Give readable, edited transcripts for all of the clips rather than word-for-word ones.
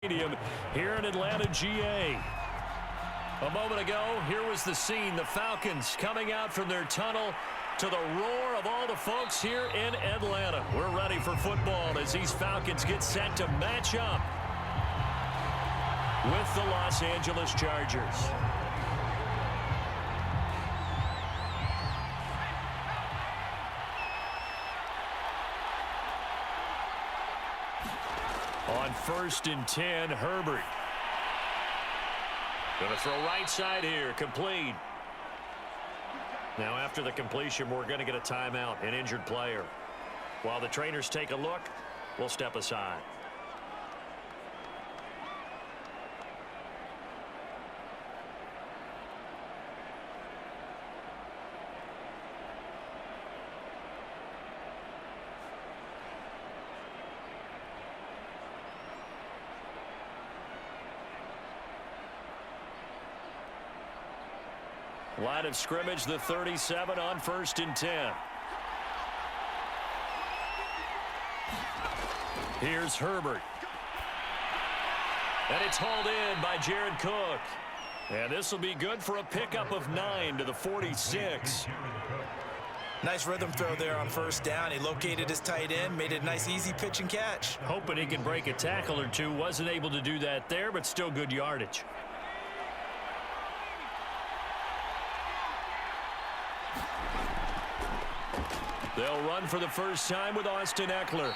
Stadium here in Atlanta, GA. A moment ago, here was the scene. The Falcons coming out from their tunnel to the roar of all the folks here in Atlanta. We're ready for football as these Falcons get set to match up with the Los Angeles Chargers. On 1st and 10, Herbert. Going to throw right side here, complete. Now after the completion, we're going to get a timeout, an injured player. While the trainers take a look, we'll step aside. Line of scrimmage, the 37 on 1st and 10. Here's Herbert. And it's hauled in by Jared Cook. And this will be good for a pickup of 9 to the 46. Nice rhythm throw there on 1st down. He located his tight end, made it a nice easy pitch and catch. Hoping he can break a tackle or two. Wasn't able to do that there, but still good yardage. They'll run for the first time with Austin Eckler.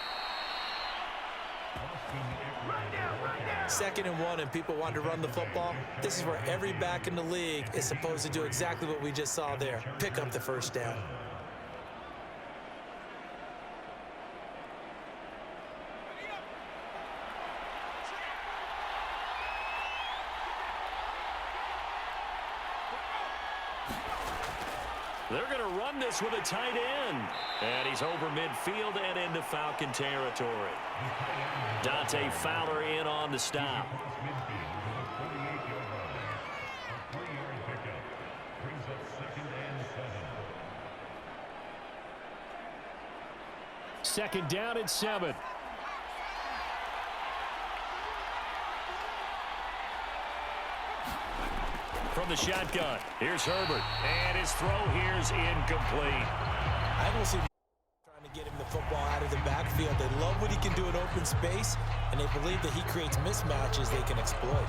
2nd and 1, and people want to run the football. This is where every back in the league is supposed to do exactly what we just saw there. Pick up the 1st down. They're going to run this with a tight end. And he's over midfield and into Falcon territory. Dante Fowler in on the stop. Second down and 7. From the shotgun, here's Herbert, and his throw here's incomplete. I don't see trying to get him the football out of the backfield. They love what he can do in open space, and they believe that he creates mismatches they can exploit.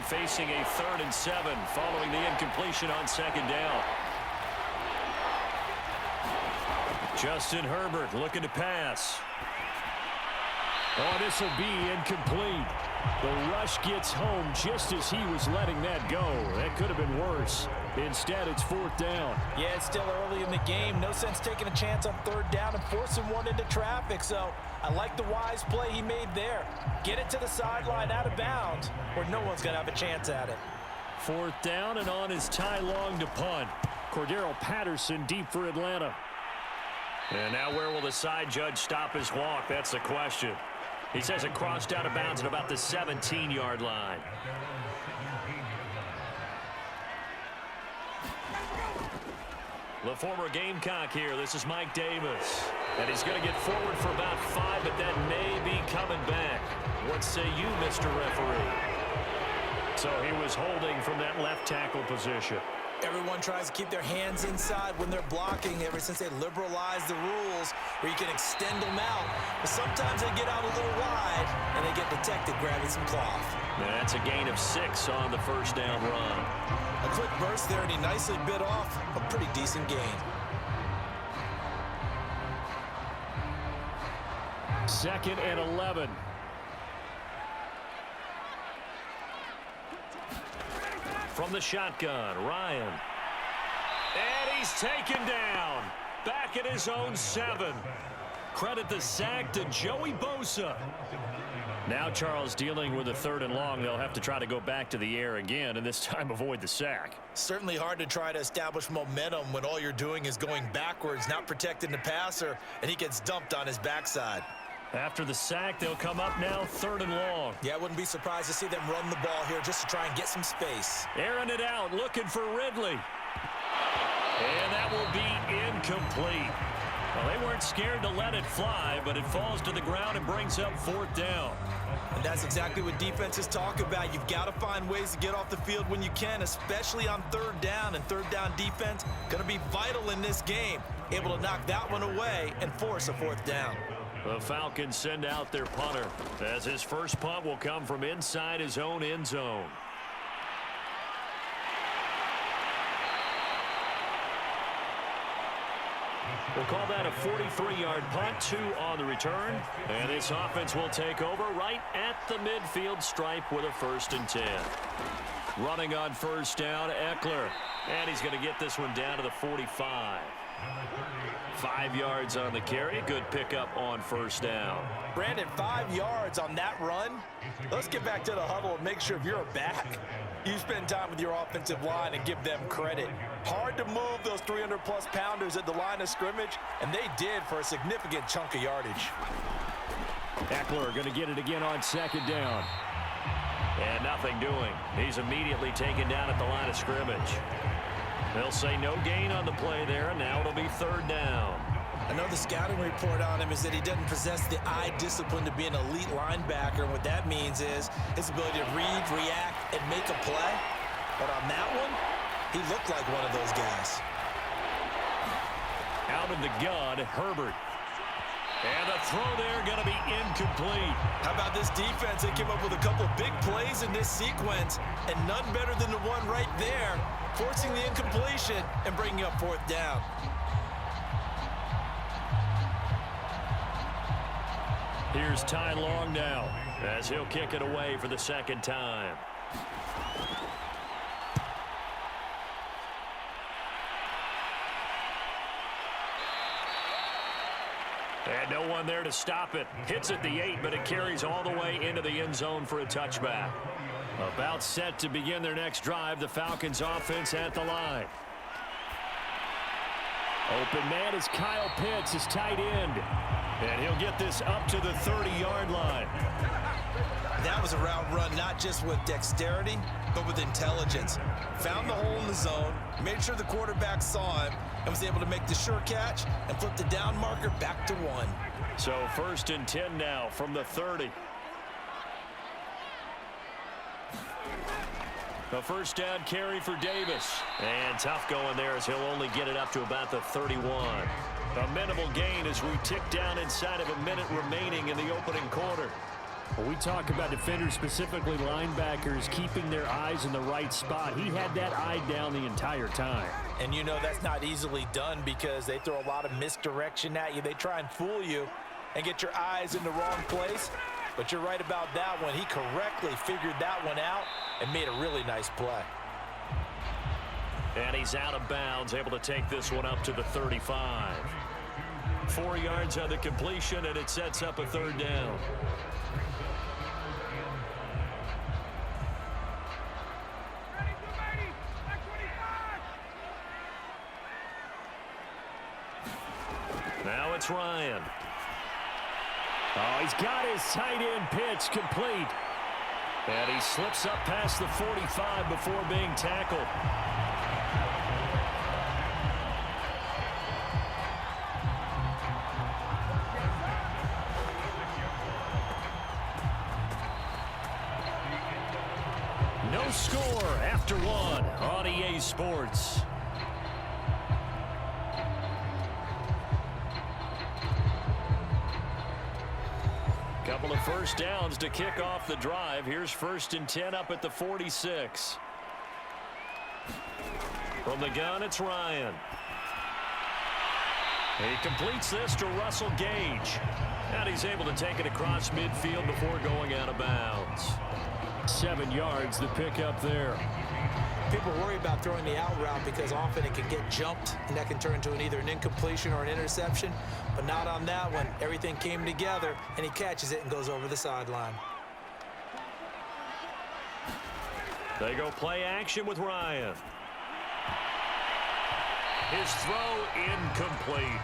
Facing a 3rd and 7 following the incompletion on 2nd down. Justin Herbert looking to pass. Oh, this will be incomplete. The rush gets home just as he was letting that go. That could have been worse. Instead, it's 4th down. Yeah, it's still early in the game. No sense taking a chance on 3rd down and forcing one into traffic. So I like the wise play he made there. Get it to the sideline out of bounds where no one's going to have a chance at it. 4th down, and on is Ty Long to punt. Cordero Patterson deep for Atlanta. And now where will the side judge stop his walk? That's the question. He says it crossed out of bounds at about the 17-yard line. The former Gamecock here. This is Mike Davis. And he's going to get forward for about 5, but that may be coming back. What say you, Mr. Referee? So he was holding from that left tackle position. Everyone tries to keep their hands inside when they're blocking ever since they liberalized the rules where you can extend them out. But sometimes they get out a little wide and they get detected grabbing some cloth. Now that's a gain of 6 on the 1st down run. A quick burst there, and he nicely bit off a pretty decent gain. 2nd and 11. From the shotgun, Ryan. he's taken down. Back at his own 7. Credit the sack to Joey Bosa. Now Charles dealing with a 3rd and long. They'll have to try to go back to the air again, and this time avoid the sack. Certainly hard to try to establish momentum when all you're doing is going backwards, not protecting the passer, and he gets dumped on his backside. After the sack, they'll come up now 3rd and long. Yeah, I wouldn't be surprised to see them run the ball here just to try and get some space. Airing it out, looking for Ridley. And that will be incomplete. Well, they weren't scared to let it fly, but it falls to the ground and brings up 4th down. And that's exactly what defenses talk about. You've got to find ways to get off the field when you can, especially on 3rd down. And 3rd down defense going to be vital in this game. Able to knock that one away and force a 4th down. The Falcons send out their punter, as his first punt will come from inside his own end zone. We'll call that a 43-yard punt, 2 on the return. And this offense will take over right at the midfield stripe with a 1st and 10. Running on 1st down, Eckler. And he's going to get this one down to the 45. 5 yards on the carry. Good pickup on 1st down. Brandon, 5 yards on that run. Let's get back to the huddle and make sure if you're a back, you spend time with your offensive line and give them credit. Hard to move those 300-plus pounders at the line of scrimmage, and they did for a significant chunk of yardage. Eckler going to get it again on 2nd down. And nothing doing. He's immediately taken down at the line of scrimmage. They'll say no gain on the play there, and now it'll be 3rd down. I know the scouting report on him is that he doesn't possess the eye discipline to be an elite linebacker. And what that means is his ability to read, react, and make a play. But on that one, he looked like one of those guys. Out of the gun, Herbert. And the throw there going to be incomplete. How about this defense? They came up with a couple of big plays in this sequence, and none better than the one right there, forcing the incompletion and bringing up 4th down. Here's Ty Long now, as he'll kick it away for the 2nd time. And no one there to stop it. Hits at the 8, but it carries all the way into the end zone for a touchback. About set to begin their next drive, the Falcons offense at the line. Open man is Kyle Pitts, his tight end. And he'll get this up to the 30-yard line. That was a route run not just with dexterity, but with intelligence. Found the hole in the zone, made sure the quarterback saw him, and was able to make the sure catch and flip the down marker back to 1. So 1st and 10 now from the 30. A 1st down carry for Davis. And tough going there as he'll only get it up to about the 31. A minimal gain as we tick down inside of a minute remaining in the opening quarter. When we talk about defenders, specifically linebackers, keeping their eyes in the right spot, he had that eye down the entire time. And you know that's not easily done because they throw a lot of misdirection at you. They try and fool you and get your eyes in the wrong place. But you're right about that one. He correctly figured that one out and made a really nice play. And he's out of bounds, able to take this one up to the 35. 4 yards on the completion, and it sets up a 3rd down. Now it's Ryan. Oh, he's got his tight end pitch complete. And he slips up past the 45 before being tackled. No score after 1 on EA Sports. Couple of 1st downs to kick off the drive. Here's 1st and 10 up at the 46. From the gun, it's Ryan. He completes this to Russell Gage. And he's able to take it across midfield before going out of bounds. 7 yards, the pickup there. People worry about throwing the out route because often it can get jumped, and that can turn into either an incompletion or an interception. But not on that one. Everything came together, and he catches it and goes over the sideline. They go play action with Ryan. His throw incomplete.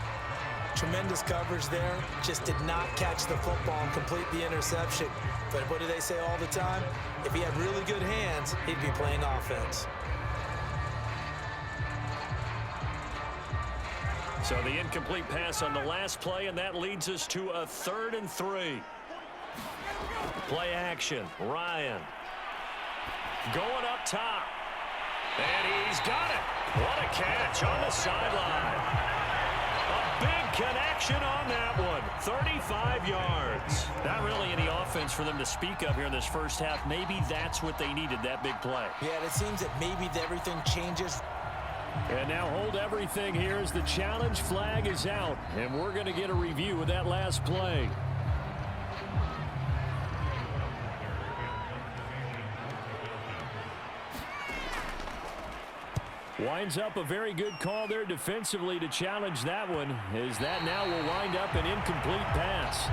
Tremendous coverage there. Just did not catch the football and complete the interception. But what do they say all the time? If he had really good hands, he'd be playing offense. So the incomplete pass on the last play, and that leads us to a 3rd and 3. Play action. Ryan. Going up top. And he's got it. What a catch on the sideline. A big connection on that one. 35 yards. Not really any offense for them to speak of here in this first half. Maybe that's what they needed, that big play. Yeah, it seems that maybe everything changes. And now hold everything here as the challenge flag is out. And we're going to get a review of that last play. Winds up a very good call there defensively to challenge that one, as that now will wind up an incomplete pass.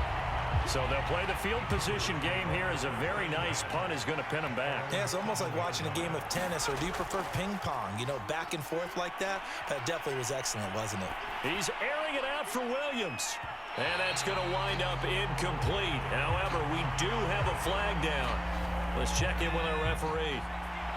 So they'll play the field position game here as a very nice punt is going to pin them back. Yeah, it's almost like watching a game of tennis, or do you prefer ping pong? You know, back and forth like that? That definitely was excellent, wasn't it? He's airing it out for Williams. And that's going to wind up incomplete. However, we do have a flag down. Let's check in with our referee.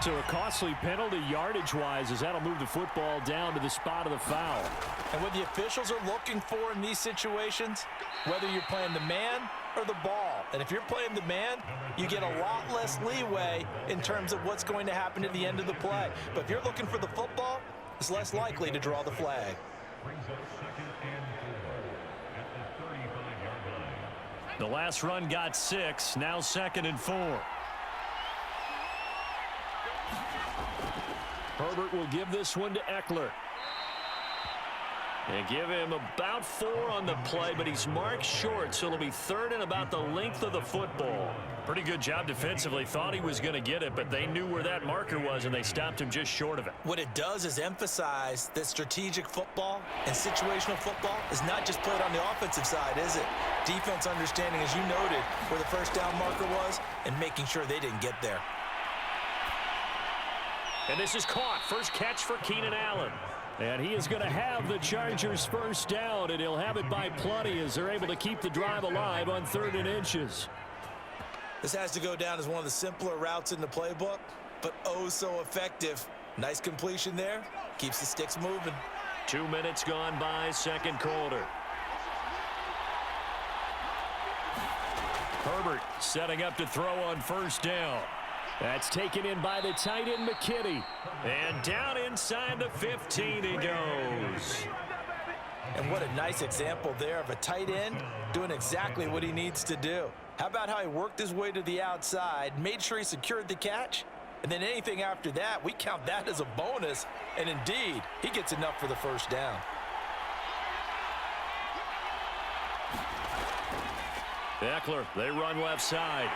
So a costly penalty yardage-wise, as that'll move the football down to the spot of the foul. And what the officials are looking for in these situations, whether you're playing the man or the ball. And if you're playing the man, you get a lot less leeway in terms of what's going to happen at the end of the play. But if you're looking for the football, it's less likely to draw the flag. The last run got 6, now 2nd and 4. Herbert will give this one to Eckler. And give him about 4 on the play, but he's marked short, so it'll be 3rd and about the length of the football. Pretty good job defensively. Thought he was going to get it, but they knew where that marker was, and they stopped him just short of it. What it does is emphasize that strategic football and situational football is not just played on the offensive side, is it? Defense understanding, as you noted, where the first down marker was and making sure they didn't get there. And this is caught. First catch for Keenan Allen. And he is going to have the Chargers first down, and he'll have it by plenty as they're able to keep the drive alive on 3rd and inches. This has to go down as one of the simpler routes in the playbook, but oh so effective. Nice completion there. Keeps the sticks moving. 2 minutes gone by, 2nd quarter. Herbert setting up to throw on 1st down. That's taken in by the tight end, McKinney. And down inside the 15 he goes. And what a nice example there of a tight end doing exactly what he needs to do. How about how he worked his way to the outside, made sure he secured the catch, and then anything after that, we count that as a bonus. And indeed, he gets enough for the first down. Eckler, they run left side.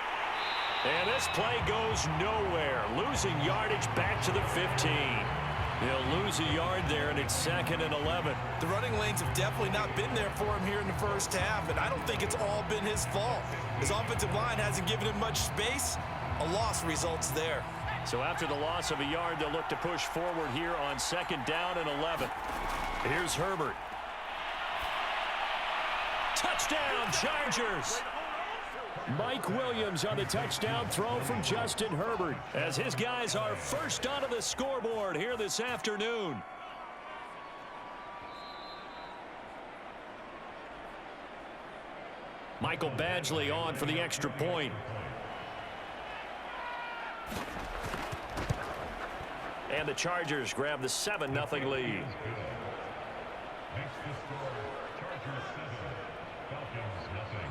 And this play goes nowhere. Losing yardage back to the 15. He'll lose a yard there, and it's 2nd and 11. The running lanes have definitely not been there for him here in the first half, and I don't think it's all been his fault. His offensive line hasn't given him much space. A loss results there. So after the loss of a yard, they'll look to push forward here on 2nd down and 11. Here's Herbert. Touchdown, Chargers! Mike Williams on the touchdown throw from Justin Herbert, as his guys are first onto the scoreboard here this afternoon. Michael Badgley on for the extra point. And the Chargers grab the 7-0 lead. Next to score, Chargers 7, Falcons nothing.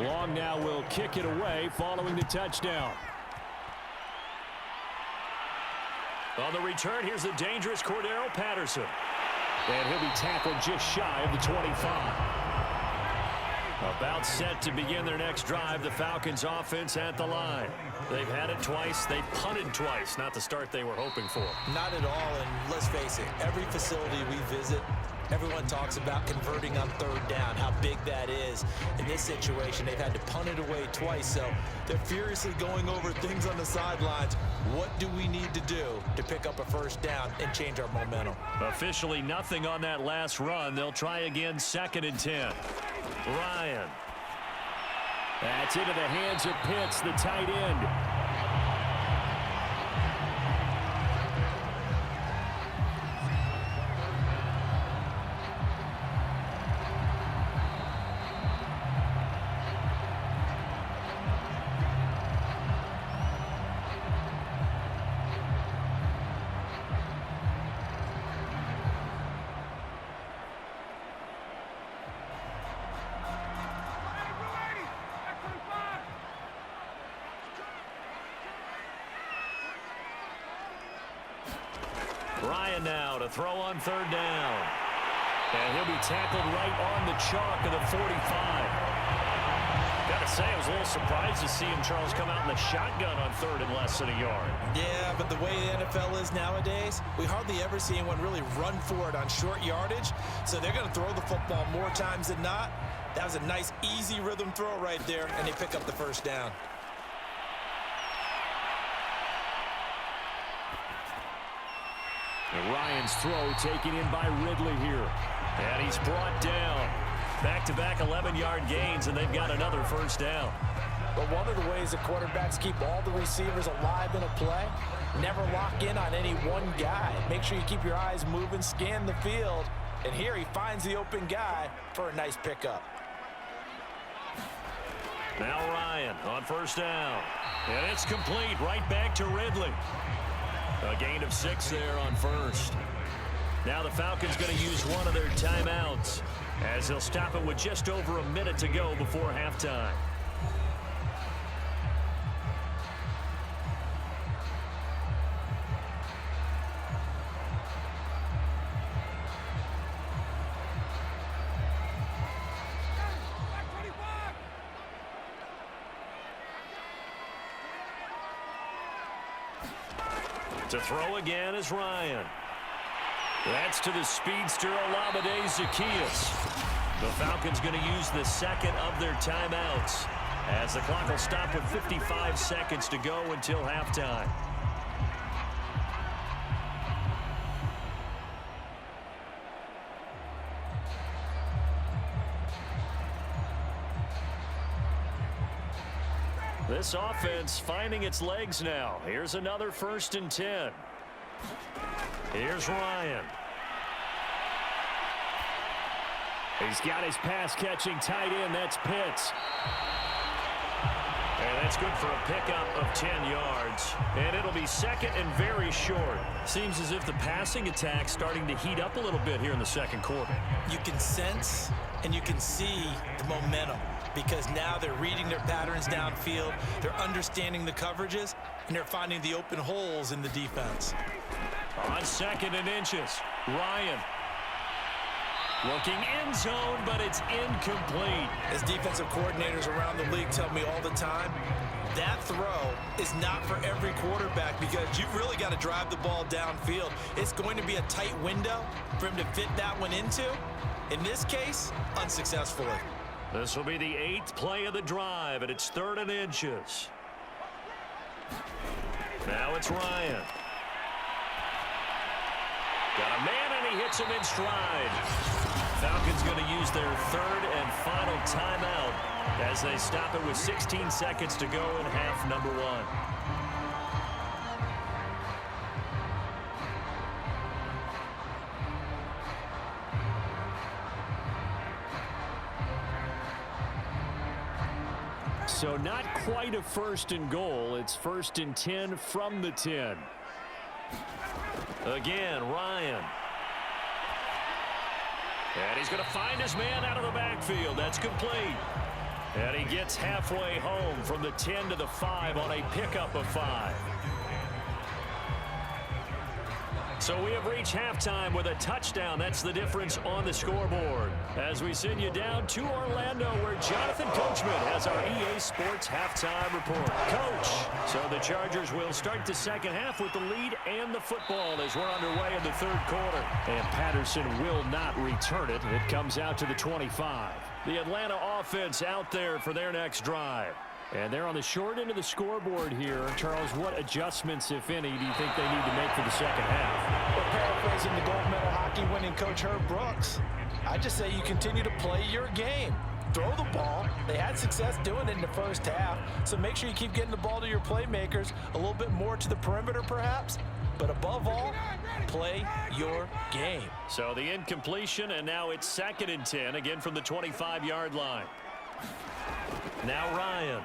Long now will kick it away following the touchdown. On the return, here's the dangerous Cordero Patterson. And he'll be tackled just shy of the 25. About set to begin their next drive, the Falcons offense at the line. They've had it twice. They've punted twice. Not the start they were hoping for. Not at all, and let's face it, every facility we visit, everyone talks about converting on third down, how big that is. In this situation, they've had to punt it away twice, so they're furiously going over things on the sidelines. What do we need to do to pick up a first down and change our momentum? Officially nothing on that last run. They'll try again, 2nd and 10. Ryan. That's into the hands of Pitts, the tight end. Ryan now to throw on 3rd down. And he'll be tackled right on the chalk of the 45. Got to say, I was a little surprised to see him, Charles, come out in the shotgun on 3rd and less than a yard. Yeah, but the way the NFL is nowadays, we hardly ever see anyone really run for it on short yardage. So they're going to throw the football more times than not. That was a nice, easy rhythm throw right there, and they pick up the first down. And Ryan's throw taken in by Ridley here. And he's brought down. Back-to-back 11-yard gains, and they've got another first down. But one of the ways that quarterbacks keep all the receivers alive in a play, never lock in on any one guy. Make sure you keep your eyes moving, scan the field. And here he finds the open guy for a nice pickup. Now Ryan on 1st down. And it's complete right back to Ridley. A gain of 6 there on 1st. Now the Falcons going to use one of their timeouts as they'll stop it with just over a minute to go before halftime. To throw again is Ryan. That's to the speedster Olamide Zaccheaus. The Falcons going to use the 2nd of their timeouts as the clock will stop with 55 seconds to go until halftime. This offense finding its legs now. Here's another 1st and 10. Here's Ryan. He's got his pass-catching tight end. That's Pitts. And that's good for a pickup of 10 yards. And it'll be 2nd and very short. Seems as if the passing attack's starting to heat up a little bit here in the 2nd quarter. You can sense and you can see the momentum because now they're reading their patterns downfield, they're understanding the coverages, and they're finding the open holes in the defense. On 2nd and inches, Ryan. Looking end zone, but it's incomplete. As defensive coordinators around the league tell me all the time, that throw is not for every quarterback because you've really got to drive the ball downfield. It's going to be a tight window for him to fit that one into. In this case, unsuccessfully. This will be the 8th play of the drive, and it's 3rd and inches. Now it's Ryan. Got a man, and he hits him in stride. Falcons going to use their 3rd and final timeout as they stop it with 16 seconds to go in half number 1. So not quite a 1st and goal. It's 1st and 10 from the 10. Again, Ryan. And he's going to find his man out of the backfield. That's complete. And he gets halfway home from the 10 to the 5 on a pickup of 5. So we have reached halftime with a touchdown. That's the difference on the scoreboard. As we send you down to Orlando, where Jonathan Coachman has our EA Sports halftime report. Coach, so the Chargers will start the second half with the lead and the football as we're underway in the third quarter. And Patterson will not return it. It comes out to the 25. The Atlanta offense out there for their next drive. And they're on the short end of the scoreboard here. Charles, what adjustments, if any, do you think they need to make for the second half? Well, paraphrasing the gold medal hockey winning coach Herb Brooks, I just say you continue to play your game. Throw the ball. They had success doing it in the first half, so make sure you keep getting the ball to your playmakers, a little bit more to the perimeter perhaps, but above all, play your game. So the incompletion, and now it's 2nd and 10, again from the 25-yard line. Now Ryan.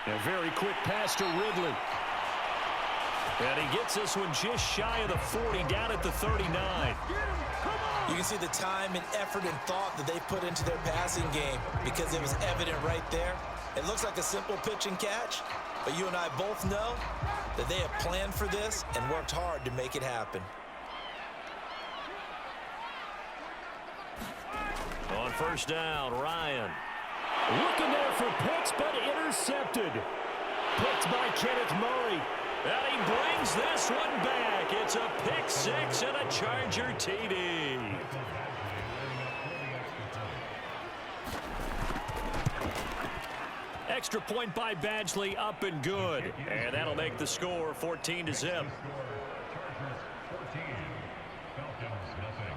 A very quick pass to Ridley. And he gets this one just shy of the 40, down at the 39. You can see the time and effort and thought that they put into their passing game because it was evident right there. It looks like a simple pitch and catch, but you and I both know that they have planned for this and worked hard to make it happen. On first down, Ryan. Looking there for Pitts, but intercepted. Picked by Kenneth Murray. And he brings this one back. It's a pick 6 and a Charger TD. Extra point by Badgley, up and good. And that'll make the score 14-0. Chargers 14, Falcons nothing.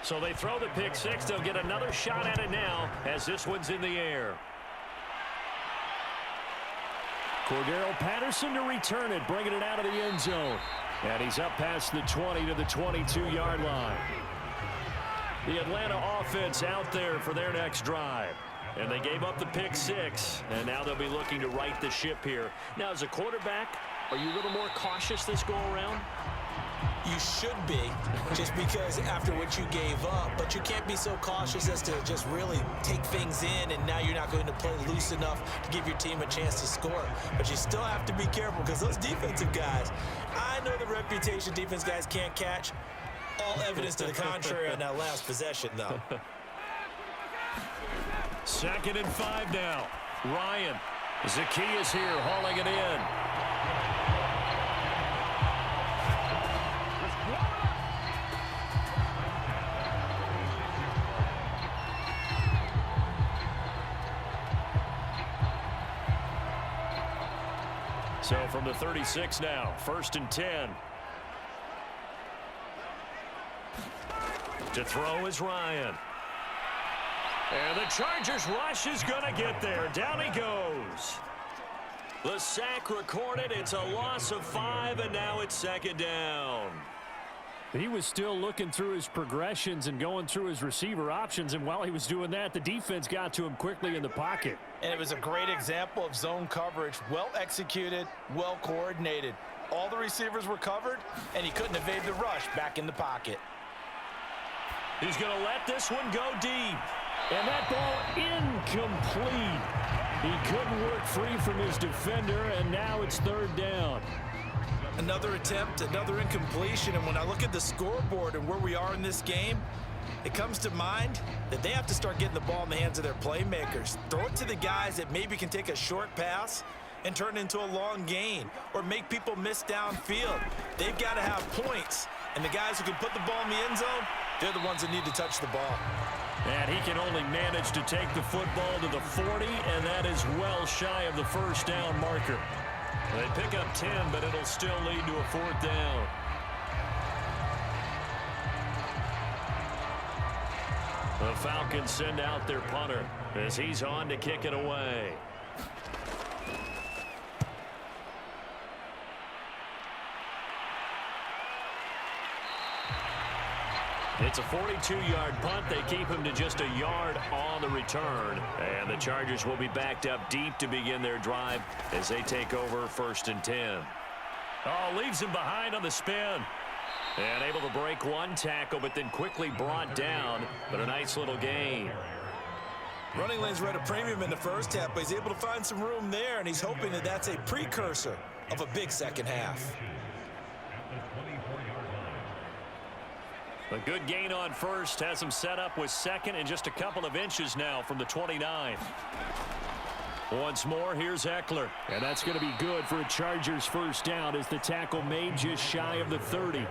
So they throw the pick 6. They'll get another shot at it now as this one's in the air. Cordero Patterson to return it, bringing it out of the end zone. And he's up past the 20 to the 22-yard line. The Atlanta offense out there for their next drive. And they gave up the pick 6, and now they'll be looking to right the ship here. Now, as a quarterback, are you a little more cautious this go-around? You should be, just because after what you gave up, but you can't be so cautious as to just really take things in, and now you're not going to play loose enough to give your team a chance to score. But you still have to be careful because those defensive guys, I know the reputation defense guys can't catch. All evidence to the contrary on that last possession, though. 2nd and 5 now. Ryan. Zacchaeus here hauling it in. So from the 36 now, 1st and 10. To throw is Ryan. And the Chargers rush is going to get there. Down he goes. The sack recorded. It's a loss of 5, and now it's 2nd down. He was still looking through his progressions and going through his receiver options, and while he was doing that, the defense got to him quickly in the pocket. And it was a great example of zone coverage. Well executed, well coordinated. All the receivers were covered, and he couldn't evade the rush back in the pocket. He's going to let this one go deep. And that ball incomplete. He couldn't work free from his defender, and now it's 3rd down. Another attempt, another incompletion, and when I look at the scoreboard and where we are in this game, it comes to mind that they have to start getting the ball in the hands of their playmakers. Throw it to the guys that maybe can take a short pass and turn it into a long gain or make people miss downfield. They've got to have points, and the guys who can put the ball in the end zone, they're the ones that need to touch the ball. And he can only manage to take the football to the 40, and that is well shy of the first down marker. They pick up 10, but it'll still lead to a fourth down. The Falcons send out their punter as he's on to kick it away. It's a 42-yard punt. They keep him to just a yard on the return. And the Chargers will be backed up deep to begin their drive as they take over 1st and 10. Oh, leaves him behind on the spin. And able to break one tackle, but then quickly brought down. But a nice little gain. Running lanes were at a premium in the first half, but he's able to find some room there, and he's hoping that that's a precursor of a big second half. A good gain on first has him set up with second and just a couple of inches now from the 29. Once more, here's Eckler. And that's going to be good for a Chargers first down as the tackle made just shy of the 30.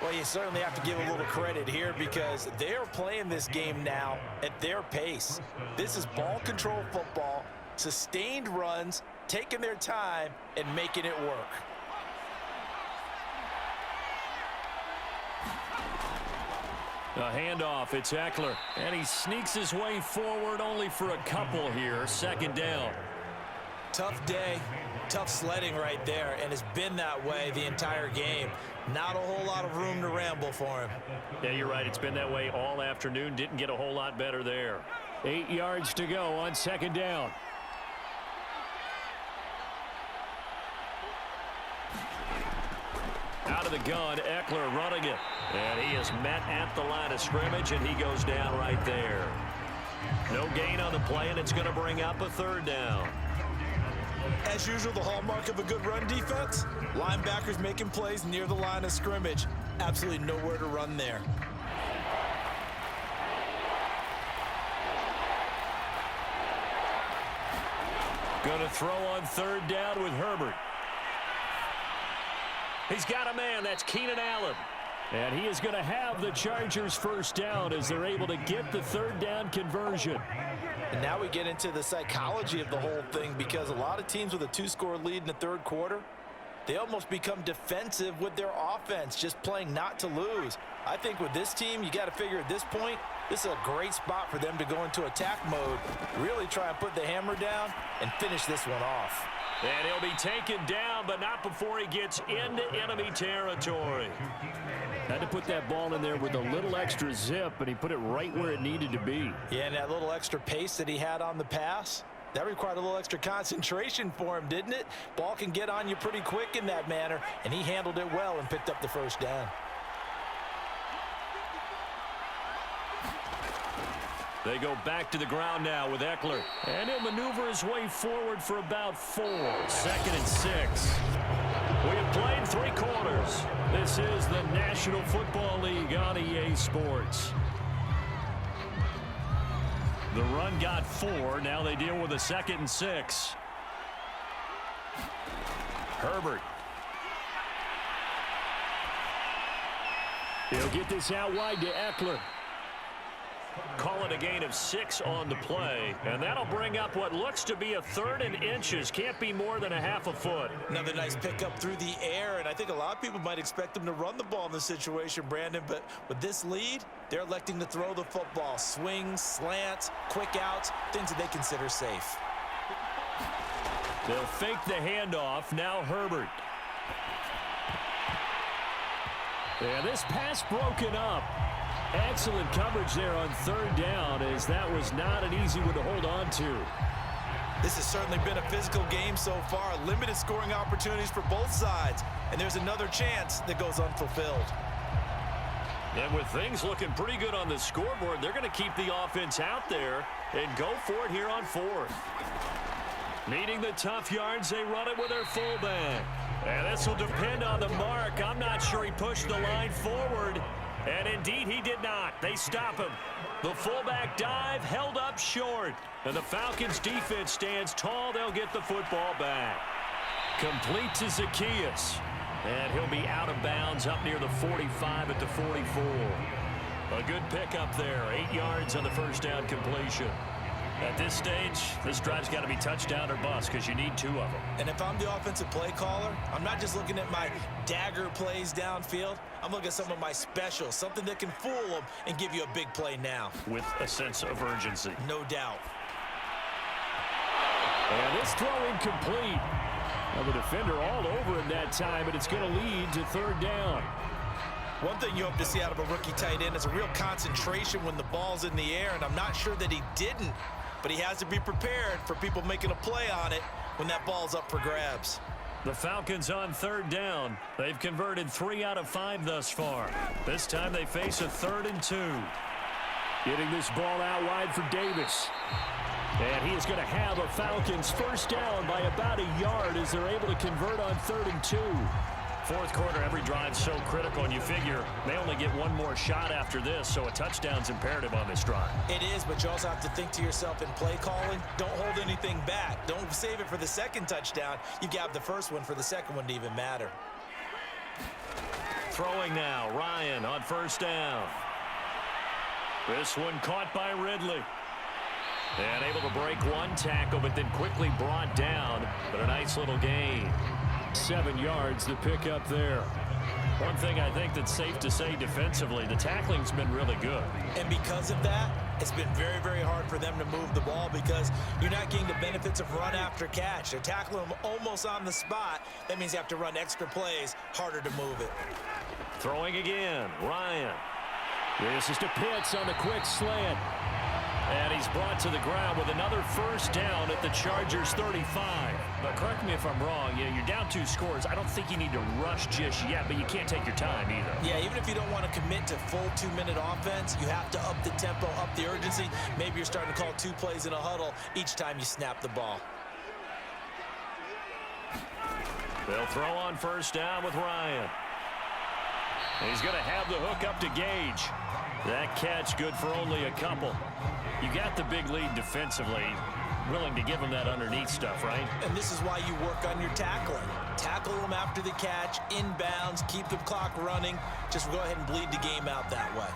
Well, you certainly have to give a little credit here because they're playing this game now at their pace. This is ball control football, sustained runs, taking their time, and making it work. A handoff, it's Eckler, and he sneaks his way forward only for a couple here. 2nd down. Tough day, tough sledding right there, and it's been that way the entire game. Not a whole lot of room to ramble for him. Yeah, you're right. It's been that way all afternoon. Didn't get a whole lot better there. 8 yards to go on 2nd down. Out of the gun, Eckler running it. And he is met at the line of scrimmage, and he goes down right there. No gain on the play, and it's going to bring up a 3rd down. As usual, the hallmark of a good run defense, linebackers making plays near the line of scrimmage. Absolutely nowhere to run there. Going to throw on 3rd down with Herbert. He's got a man. That's Keenan Allen. And he is going to have the Chargers first down as they're able to get the 3rd down conversion. And now we get into the psychology of the whole thing because a lot of teams with a 2-score lead in the 3rd quarter, they almost become defensive with their offense, just playing not to lose. I think with this team, you got to figure at this point, this is a great spot for them to go into attack mode, really try and put the hammer down and finish this one off. And he'll be taken down, but not before he gets into enemy territory. Had to put that ball in there with a little extra zip, and he put it right where it needed to be. Yeah, and that little extra pace that he had on the pass, that required a little extra concentration for him, didn't it? Ball can get on you pretty quick in that manner, and he handled it well and picked up the first down. They go back to the ground now with Eckler. And he'll maneuver his way forward for about 4. 2nd and 6. We have played 3 quarters. This is the National Football League on EA Sports. The run got 4. Now they deal with a 2nd and 6. Herbert. He'll get this out wide to Eckler. Call it a gain of 6 on the play, and that'll bring up what looks to be a 3rd and inches. Can't be more than a half a foot. Another nice pickup through the air, and I think a lot of people might expect them to run the ball in this situation, Brandon, but with this lead, they're electing to throw the football. Swings, slants, quick outs, things that they consider safe. They'll fake the handoff. Now Herbert. Yeah, this pass broken up. Excellent coverage there on 3rd down, as that was not an easy one to hold on to. This has certainly been a physical game so far. Limited scoring opportunities for both sides. And there's another chance that goes unfulfilled. And with things looking pretty good on the scoreboard, they're going to keep the offense out there and go for it here on 4th. Needing the tough yards, they run it with their fullback. And this will depend on the mark. I'm not sure he pushed the line forward. And indeed, he did not. They stop him. The fullback dive held up short. And the Falcons defense stands tall. They'll get the football back. Complete to Zacchaeus. And he'll be out of bounds up near the 45 at the 44. A good pickup there. 8 yards on the first down completion. At this stage, this drive's got to be touchdown or bust because you need 2 of them. And if I'm the offensive play caller, I'm not just looking at my dagger plays downfield. I'm looking at some of my specials, something that can fool them and give you a big play now. With a sense of urgency. No doubt. And this throw incomplete. Now the defender all over him that time, but it's going to lead to 3rd down. One thing you hope to see out of a rookie tight end is a real concentration when the ball's in the air, and I'm not sure that he didn't, but he has to be prepared for people making a play on it when that ball's up for grabs. The Falcons on 3rd down. They've converted 3 out of 5 thus far. This time they face a 3rd and 2. Getting this ball out wide for Davis. And he is going to have a Falcons first down by about a yard as they're able to convert on 3rd and 2. 4th quarter, every drive's so critical, and you figure they only get 1 more shot after this, so a touchdown's imperative on this drive. It is, but you also have to think to yourself in play calling, don't hold anything back. Don't save it for the 2nd touchdown. You've got the first one for the 2nd one to even matter. Throwing now, Ryan on 1st down. This one caught by Ridley. And able to break 1 tackle, but then quickly brought down, but a nice little gain. 7 yards to pick up there. One thing I think that's safe to say defensively, the tackling's been really good. And because of that, it's been very, very hard for them to move the ball because you're not getting the benefits of run after catch. They're tackling them almost on the spot. That means you have to run extra plays, harder to move it. Throwing again, Ryan. This is to Pitts on the quick slant. And he's brought to the ground with another first down at the Chargers 35. But correct me if I'm wrong, you're down 2 scores. I don't think you need to rush just yet, but you can't take your time either. Yeah, even if you don't want to commit to full 2-minute offense, you have to up the tempo, up the urgency. Maybe you're starting to call 2 plays in a huddle each time you snap the ball. They'll throw on first down with Ryan. And he's going to have the hook up to Gage. That catch good for only a couple. You got the big lead defensively. Willing to give him that underneath stuff, right? And this is why you work on your tackling. Tackle them after the catch, inbounds, keep the clock running. Just go ahead and bleed the game out that way.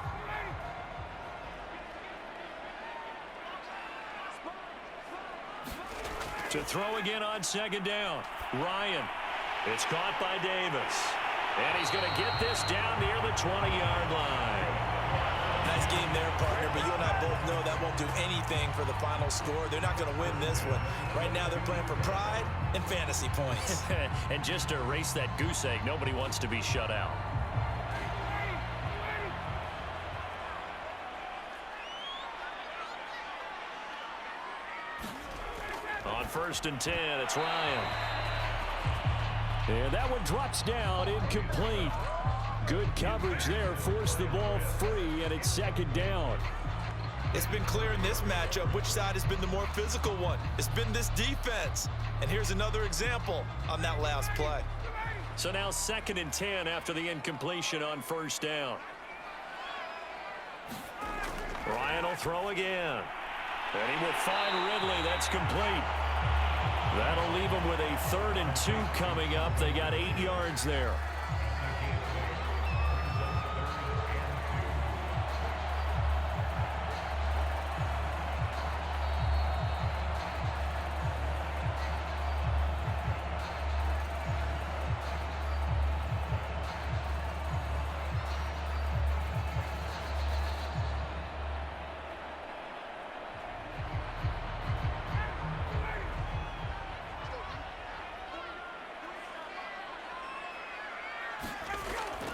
To throw again on 2nd down. Ryan. It's caught by Davis. And he's going to get this down near the 20-yard line. Nice game there, partner, but you and I both know that won't do anything for the final score. They're not going to win this one. Right now they're playing for pride and fantasy points. And just to erase that goose egg, nobody wants to be shut out. On 1st and 10, it's Ryan. And that one drops down, incomplete. Good coverage there, forced the ball free, and it's 2nd down. It's been clear in this matchup which side has been the more physical one. It's been this defense. And here's another example on that last play. So now 2nd and 10 after the incompletion on 1st down. Ryan will throw again. And he will find Ridley. That's complete. That'll leave him with a 3rd and 2 coming up. They got 8 yards there.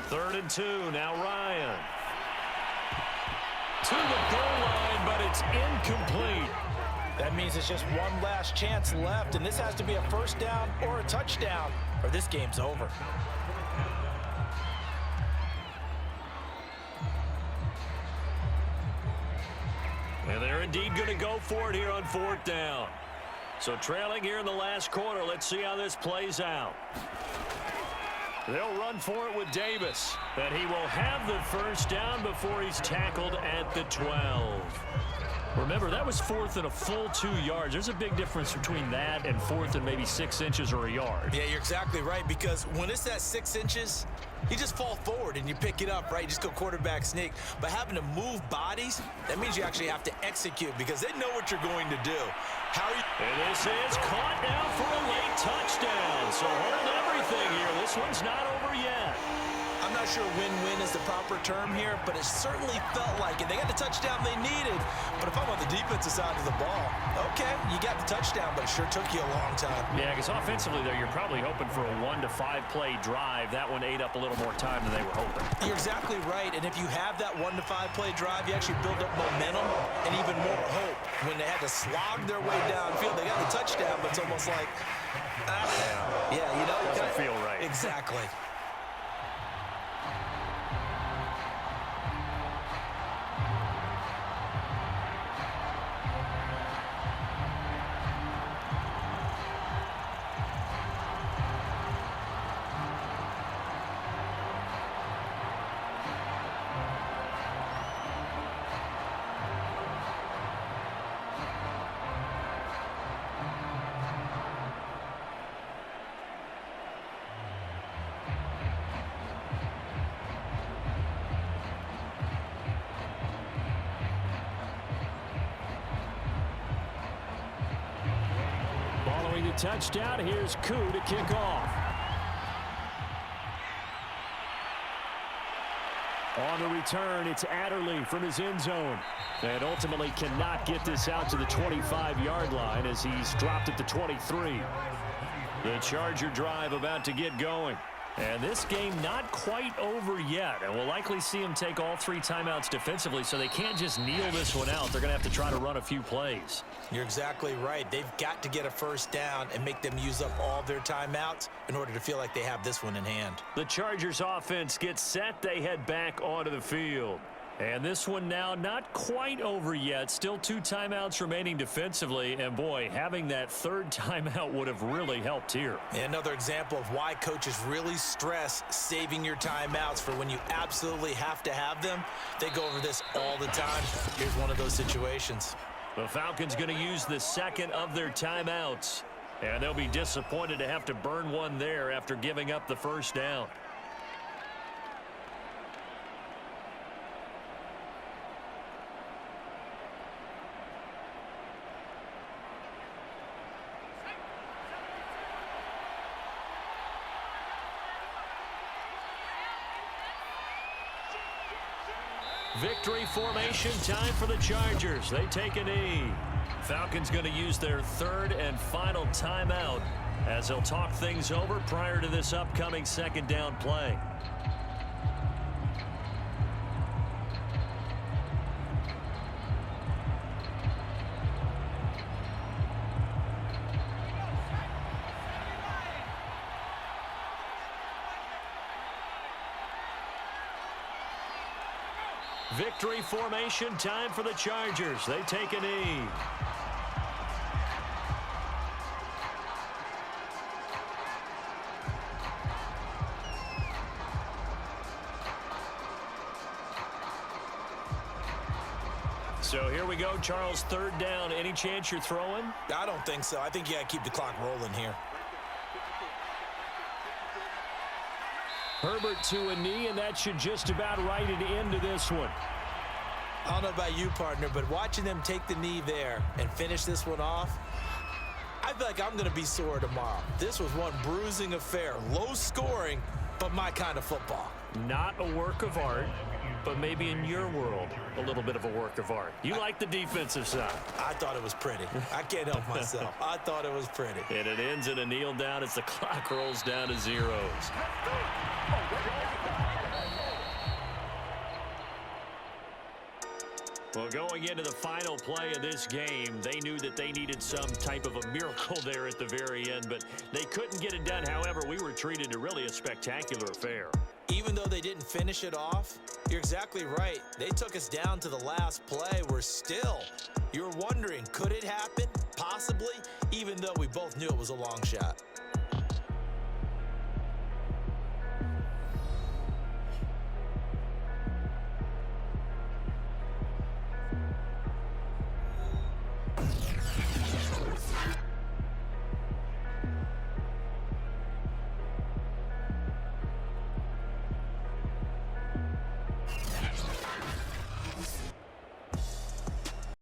Third and 2, now Ryan. To the goal line, but it's incomplete. That means it's just one last chance left, and this has to be a first down or a touchdown, or this game's over. And they're indeed going to go for it here on 4th down. So trailing here in the last quarter, let's see how this plays out. They'll run for it with Davis. And he will have the first down before he's tackled at the 12. Remember, that was 4th and a full 2 yards. There's a big difference between that and 4th and maybe 6 inches or a yard. Yeah, you're exactly right, because when it's at 6 inches, You just fall forward and you pick it up, right? You just go quarterback sneak. But having to move bodies, that means you actually have to execute because they know what you're going to do. How are you? And this is caught now for a late touchdown. So hold everything here. This one's not over yet. I'm not sure win-win is the proper term here, but it certainly felt like it. They got the touchdown they needed, but if I'm on the defensive side of the ball, okay, you got the touchdown, but it sure took you a long time. Yeah, because offensively, though, you're probably hoping for a 1 to 5 play drive. That one ate up a little more time than they were hoping. You're exactly right, and if you have that 1 to 5 play drive, you actually build up momentum and even more hope. When they had to slog their way downfield, they got the touchdown, but it's almost like, yeah, you know. Doesn't feel right. Exactly. Following the touchdown, here's Koo to kick off. On the return, it's Adderley from his end zone. And ultimately cannot get this out to the 25-yard line as he's dropped at the 23. The Charger drive about to get going. And this game not quite over yet. And we'll likely see him take all 3 timeouts defensively, so they can't just kneel this one out. They're going to have to try to run a few plays. You're exactly right. They've got to get a first down and make them use up all their timeouts in order to feel like they have this one in hand. The Chargers offense gets set. They head back onto the field. And this one now not quite over yet. Still 2 timeouts remaining defensively. And, boy, having that 3rd timeout would have really helped here. Another example of why coaches really stress saving your timeouts for when you absolutely have to have them. They go over this all the time. Here's one of those situations. The Falcons going to use the 2nd of their timeouts. And they'll be disappointed to have to burn one there after giving up the first down. Victory formation time for the Chargers. They take a knee. Falcons going to use their 3rd and final timeout as they'll talk things over prior to this upcoming 2nd down play. Victory formation time for the Chargers. They take a knee. So here we go, Charles, 3rd down. Any chance you're throwing? I don't think so. I think you got to keep the clock rolling here. Herbert to a knee, and that should just about write it into this one. I don't know about you, partner, but watching them take the knee there and finish this one off, I feel like I'm going to be sore tomorrow. This was one bruising affair. Low scoring, but my kind of football. Not a work of art, but maybe in your world, a little bit of a work of art. You like the defensive side. I thought it was pretty. I can't help myself. I thought it was pretty. And it ends in a kneel down as the clock rolls down to zeros. Well, going into the final play of this game, they knew that they needed some type of a miracle there at the very end, but they couldn't get it done. However, we were treated to really a spectacular affair. Even though they didn't finish it off, you're exactly right. They took us down to the last play. We're still, you're wondering, could it happen? Possibly, even though we both knew it was a long shot.